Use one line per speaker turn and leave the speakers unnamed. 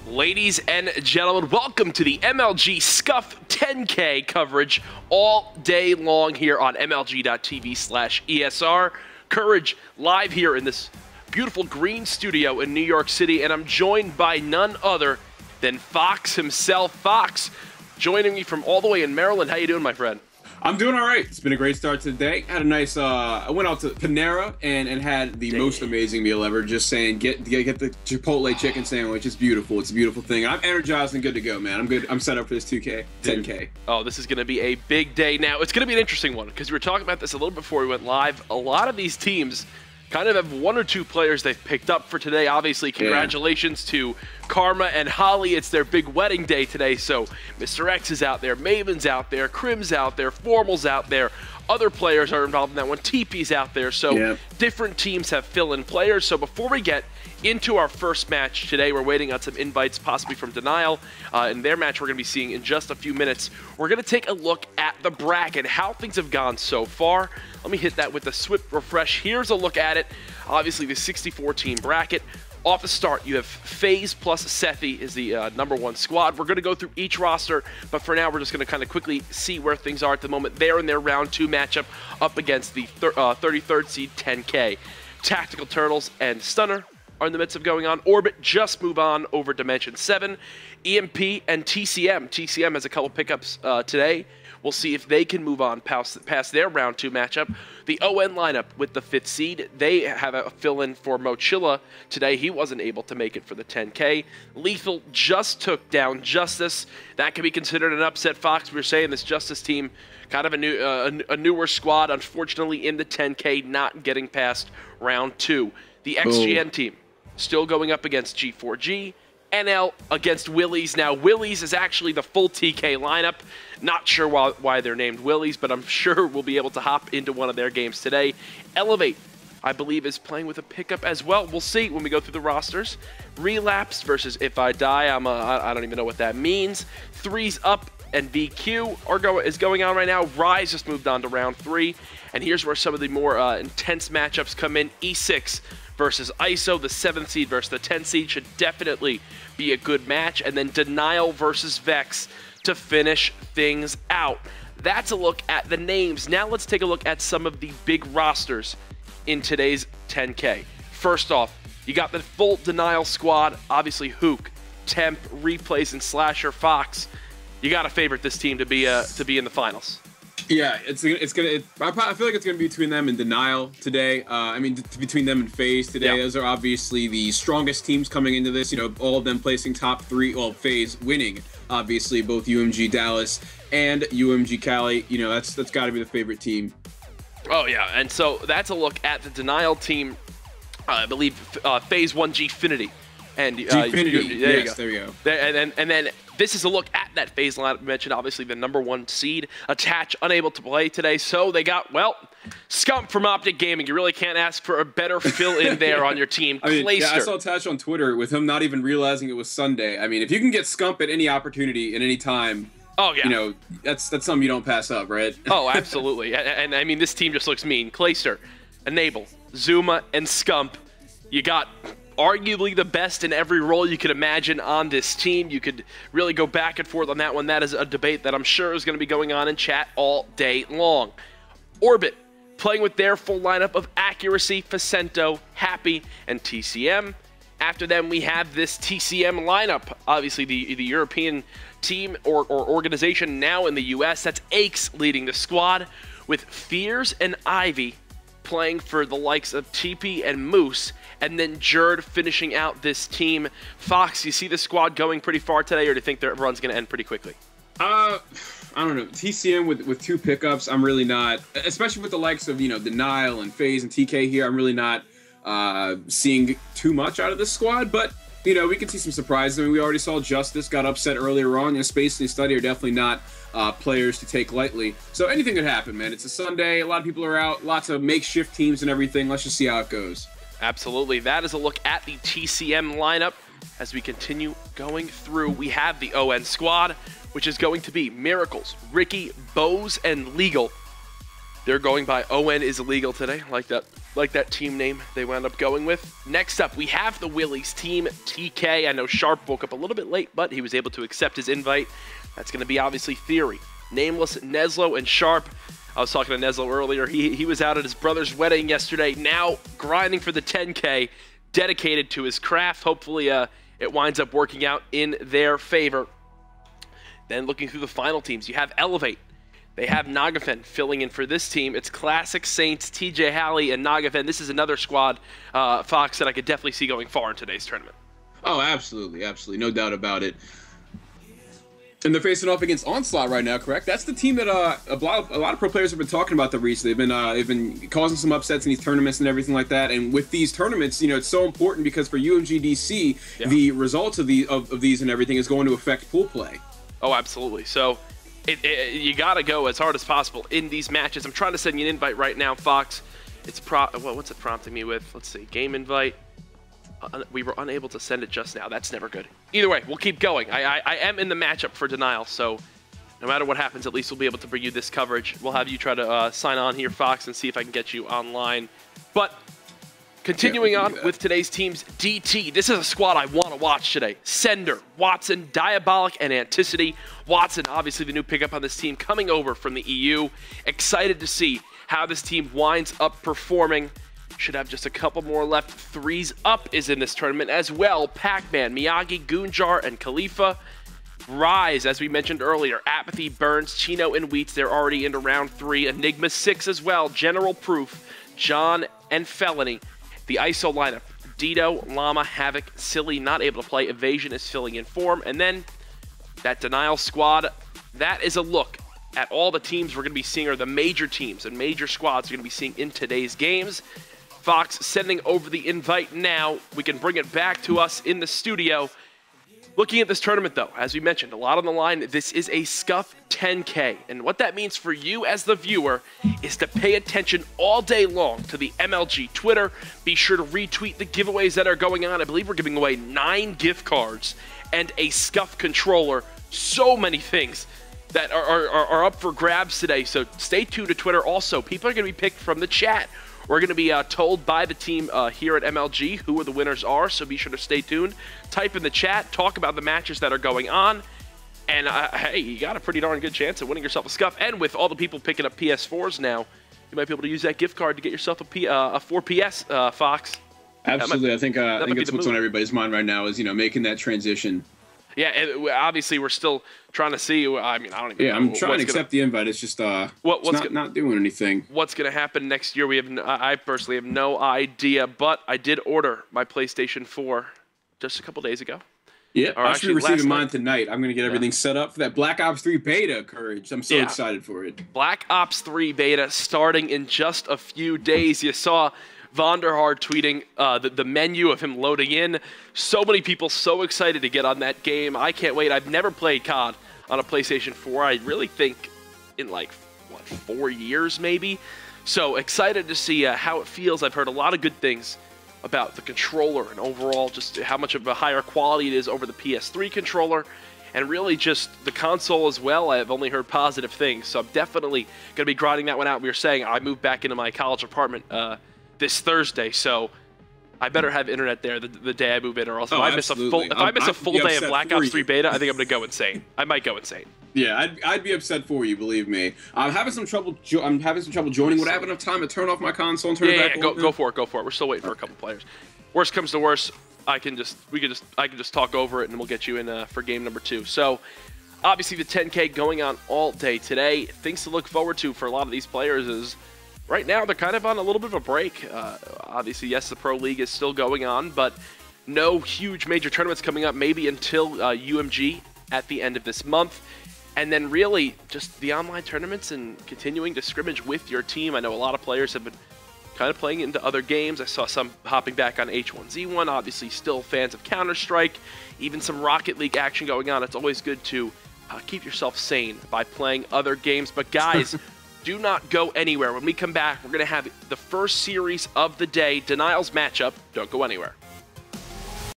Ladies and gentlemen, welcome to the MLG Scuff 10K coverage all day long here on MLG.TV/ESR. Courage live here in this beautiful green studio in New York City, and I'm joined by none other than Fox himself. Fox, joining me from all the way in Maryland. How you doing, my friend?
I'm doing all right. It's been a great start to the day. Had a nice, I went out to Panera and had the most amazing meal ever. Just saying, get the Chipotle chicken sandwich. It's beautiful. It's a beautiful thing. I'm energized and good to go, man. I'm good. I'm set up for this 2K, 10K.
Oh, this is going to be a big day. Now, it's going to be an interesting one because we were talking about this a little before we went live. A lot of these teams kind of have one or two players they've picked up for today. Obviously, congratulations to Karma and Holly. It's their big wedding day today, so Mr. X is out there, Maven's out there, Crim's out there, Formal's out there. Other players are involved in that one. TP's out there, so different teams have fill-in players. So before we get into our first match today, we're waiting on some invites, possibly from Denial. In their match we're going to be seeing in just a few minutes. We're going to take a look at the bracket, how things have gone so far. Let me hit that with a swift refresh. Here's a look at it. Obviously, the 64-team bracket. Off the start, you have FaZe plus Sethi is the #1 squad. We're going to go through each roster, but for now, we're just going to kind of quickly see where things are at the moment. They're in their round 2 matchup up against the 33rd seed 10K. Tactical Turtles and Stunner are in the midst of going on. Orbit just move on over Dimension 7. EMP and TCM. TCM has a couple pickups today. We'll see if they can move on past their round 2 matchup. The ON lineup with the 5th seed, they have a fill-in for Mochilla today. He wasn't able to make it for the 10K. Lethal just took down Justice. That could be considered an upset, Fox. We were saying this Justice team, kind of a newer squad, unfortunately in the 10K, not getting past round 2. The XGN team still going up against G4G. NL against Willies. Now, Willies is actually the full TK lineup. Not sure why they're named Willies, but I'm sure we'll be able to hop into one of their games today. Elevate, I believe, is playing with a pickup as well. We'll see when we go through the rosters. Relapse versus If I Die. I don't even know what that means. Threes Up and VQ is going on right now. Rise just moved on to round 3. And here's where some of the more intense matchups come in. E6 versus ISO, the 7th seed versus the 10th seed should definitely be a good match. And then Denial versus Vex to finish things out. That's a look at the names. Now let's take a look at some of the big rosters in today's 10K. First off, you got the full Denial squad. Obviously, Hook, Temp, Replays, and Slasher. Fox, you got to favorite this team to be in the finals.
Yeah, I feel like it's gonna be between them and Denial today. I mean, between them and FaZe today. Those are obviously the strongest teams coming into this. You know, all of them placing top 3. Well, FaZe winning, obviously, both UMG Dallas and UMG Cali. You know, that's got to be the favorite team.
Oh yeah, and so that's a look at the Denial team. I believe FaZe 1 Gfinity. And
Gfinity, yes, there you go.
And then this is a look at that FaZe lineup. Mentioned obviously the #1 seed. Attach unable to play today, so they got, well, Scump from Optic Gaming. You really can't ask for a better fill-in there on your team.
I mean, yeah, I saw Attach on Twitter with him not even realizing it was Sunday. I mean, if you can get Scump at any opportunity at any time,
oh yeah,
you know, that's something you don't pass up, right?
Oh, absolutely. and I mean, this team just looks mean. Clayster, Enable, Zuma, and Scump. You got arguably the best in every role you could imagine on this team. You could really go back and forth on that one. That is a debate that I'm sure is going to be going on in chat all day long. Orbit, playing with their full lineup of Accuracy, Facento, Happy, and TCM. After them, we have this TCM lineup. Obviously, the European team or organization now in the US. That's Aches leading the squad, with Fears and Ivy playing for the likes of TP and Moose, and then Jerd finishing out this team. Fox, you see the squad going pretty far today, or do you think their run's going to end pretty quickly?
I don't know. TCM with 2 pickups, I'm really not, especially with the likes of, you know, Denial and FaZe and TK here, I'm really not seeing too much out of this squad, but, you know, we can see some surprises. I mean, we already saw Justice got upset earlier on. You know, Space and Study are definitely not players to take lightly. So anything could happen, man. It's a Sunday. A lot of people are out. Lots of makeshift teams and everything. Let's just see how it goes.
Absolutely. That is a look at the TCM lineup. As we continue going through, we have the ON squad, which is going to be Miracles, Ricky, Bose, and Legal. They're going by ON is illegal today. Like that like that team name they wound up going with. Next up, we have the Willys team, TK. I know Sharp woke up a little bit late, but he was able to accept his invite. That's going to be obviously Theory, Nameless, Neslo, and Sharp. I was talking to Neslo earlier. He was out at his brother's wedding yesterday, now grinding for the 10K, dedicated to his craft. Hopefully it winds up working out in their favor. Then looking through the final teams, you have Elevate. They have Nagafen filling in for this team. It's Classic, Saints, TJ Halley, and Nagafen. This is another squad, Fox, that I could definitely see going far in today's tournament.
Oh, absolutely, absolutely. No doubt about it. And they're facing off against Onslaught right now, correct? That's the team that a lot of pro players have been talking about recently. They've been causing some upsets in these tournaments and everything like that. And with these tournaments, it's so important because for UMGDC, the results of these and everything is going to affect pool play. Oh,
absolutely. So you got to go as hard as possible in these matches. I'm trying to send you an invite right now, Fox. It's what's it prompting me with? Let's see, game invite. We were unable to send it just now. That's never good. Either way, we'll keep going. I am in the matchup for Denial, so no matter what happens, at least we'll be able to bring you this coverage. We'll have you try to sign on here, Fox, and see if I can get you online. But continuing on with today's teams, DT. This is a squad I want to watch today. Sender, Watson, Diabolic, and Anticity. Watson, obviously the new pickup on this team, coming over from the EU. Excited to see how this team winds up performing. Should have just a couple more left. Threes Up is in this tournament as well. Pac-Man, Miyagi, Goonjar, and Khalifa. Rise, as we mentioned earlier. Apathy, Burns, Chino, and Wheats. They're already into round 3. Enigma 6 as well. General Proof, John, and Felony. The ISO lineup. Dito, Llama, Havoc, Silly, not able to play. Evasion is filling in form. And then that Denial squad, that is a look at all the teams we're going to be seeing, or the major teams and major squads we're going to be seeing in today's games. Fox sending over the invite now. We can bring it back to us in the studio. Looking at this tournament, though, as we mentioned, a lot on the line. This is a Scuff 10K. And what that means for you as the viewer is to pay attention all day long to the MLG Twitter. Be sure to retweet the giveaways that are going on. I believe we're giving away 9 gift cards and a Scuff controller. So many things that are up for grabs today. So stay tuned to Twitter. Also, people are going to be picked from the chat. We're going to be told by the team here at MLG who the winners are, so be sure to stay tuned. Type in the chat, talk about the matches that are going on, and hey, you got a pretty darn good chance at winning yourself a Scuff. And with all the people picking up PS4s now, you might be able to use that gift card to get yourself a 4PS, Fox.
Absolutely, I think that's what's on everybody's mind right now is making that transition.
Yeah, obviously we're still trying to see. I mean, I don't even know.
Yeah, I'm trying to accept the invite. It's just it's not doing anything.
What's going to happen next year? I personally have no idea, but I did order my PlayStation 4 just a couple days ago.
Yeah, I should be receiving mine tonight. I'm going to get everything set up for that Black Ops 3 beta, Courage. I'm so excited for it.
Black Ops 3 beta starting in just a few days. You saw Vonderhaar tweeting the menu of him loading in. So many people so excited to get on that game. I can't wait. I've never played COD on a PlayStation 4. I really think in 4 years maybe. So excited to see how it feels. I've heard a lot of good things about the controller and overall just how much of a higher quality it is over the PS3 controller. And really just the console as well. I've only heard positive things. So I'm definitely going to be grinding that one out. We were saying I moved back into my college apartment this Thursday, so I better have internet there the day I move in, or else if I miss a full day of Black Ops 3 beta, I think I'm going to go insane. I might go insane.
Yeah, I'd be upset for you, believe me. I'm having some trouble joining. Would I have enough time to turn off my console and turn it back on?
Go for it. We're still waiting for a couple players. Worst comes to worst, I can just talk over it, and we'll get you in for game number 2. So obviously the 10K going on all day today. Things to look forward to for a lot of these players is right now they're kind of on a little bit of a break. Obviously, yes, the Pro League is still going on, but no huge major tournaments coming up maybe until UMG at the end of this month. And then really just the online tournaments and continuing to scrimmage with your team. I know a lot of players have been kind of playing into other games. I saw some hopping back on H1Z1, obviously still fans of Counter-Strike, even some Rocket League action going on. It's always good to keep yourself sane by playing other games. But guys, do not go anywhere. When we come back, we're going to have the first series of the day, Denial's matchup. Don't go anywhere.